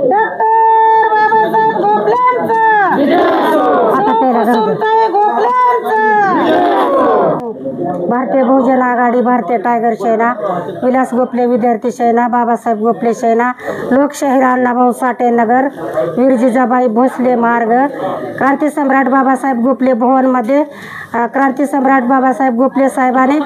Doctor Babasaheb भारतीय बहुजन आघाडी, भारतीय tiger सेना, विलास गोखले विद्यार्थी सेना, बाबासाहेब गोखले सेना, लोकशाहीर अण्णाभाऊ साठे नगर, वीर जिजाबाई भोसले मार्ग, क्रांती सम्राट बाबासाहेब गोखले भवनमध्ये क्रांती सम्राट बाबासाहेब गोखले साहेबांनी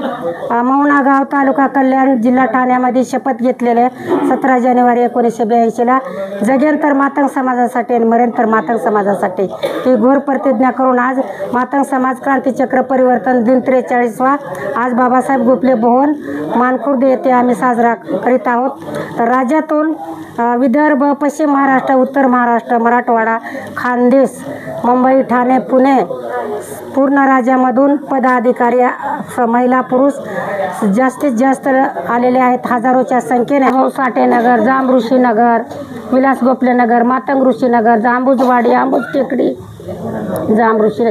मौना गाव, तालुका कल्याण, जिल्हा ठाण्यामध्ये शपथ घेतलेले 17 जानेवारी 1982ला जगेंतर मातंग समाजासाठी आणि मरेंतर मातंग समाजासाठी ही घोर प्रतिज्ञा करून आज मातंग समाज क्रांतीचक्र परिवर्तन दिन 43वा आज बाबासाहेब गोखले भवन मानखुर्द येथे आम्ही साजरा करीत आहोत। तर राज्यातून विदर्भ, पश्चिम महाराष्ट्र, उत्तर महाराष्ट्र, मराठवाडा, खानदेश, मुंबई, ठाणे, पुणे पूर्ण राज्यामधून पदाधिकारी, महिला, पुरुष जास्तीत जास्त आलेले आहेत हजारोच्या संख्येने। साठे नगर, जांब ऋषी नगर, विलास गोखले नगर, मातंग ऋषी नगर, जांबूजवाडी, आंबूज टेकडी, जांब ऋषी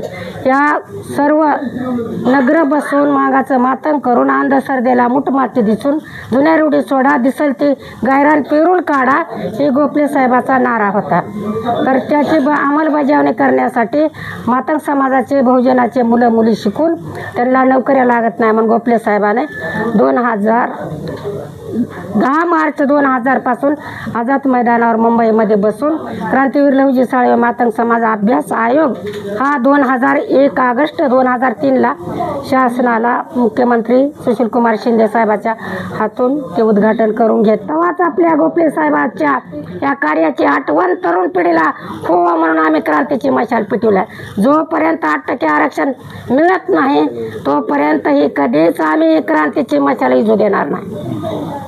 या सर्व नगर बसून मागाचं मातंग करून अंधश्रद्धेला मुठमाती दिसून जुन्या रूढी सोडा, दिसल ती गायरान पेरून काढा हे गोखले साहेबाचा नारा होता। तर त्याची अंमलबजावणी करण्यासाठी मातंग समाजाचे, बहुजनाचे मुलं मुली शिकून त्यांना नोकऱ्या लागत नाही म्हणून गोखले साहेबाने 10 मार्च 2000 पासून आझाद मैदानावर मुंबईमध्ये बसून क्रांतीवीर लहुजी साळवे मातंग समाज अभ्यास आयोग हा 2001 ऑगस्ट 2003ला शासनाला मुख्यमंत्री सुशीलकुमार शिंदे साहेबाच्या हातून ते उद्घाटन करून घेत। तेव्हाच आपल्या गोखले साहेबांच्या या कार्याची आठवण तरुण पिढीला होवा म्हणून आम्ही क्रांतीची मशाल पेटवली। जोपर्यंत 8% आरक्षण मिळत नाही तोपर्यंत ही कधीच आम्ही क्रांतीची मशाल इजू देणार नाही।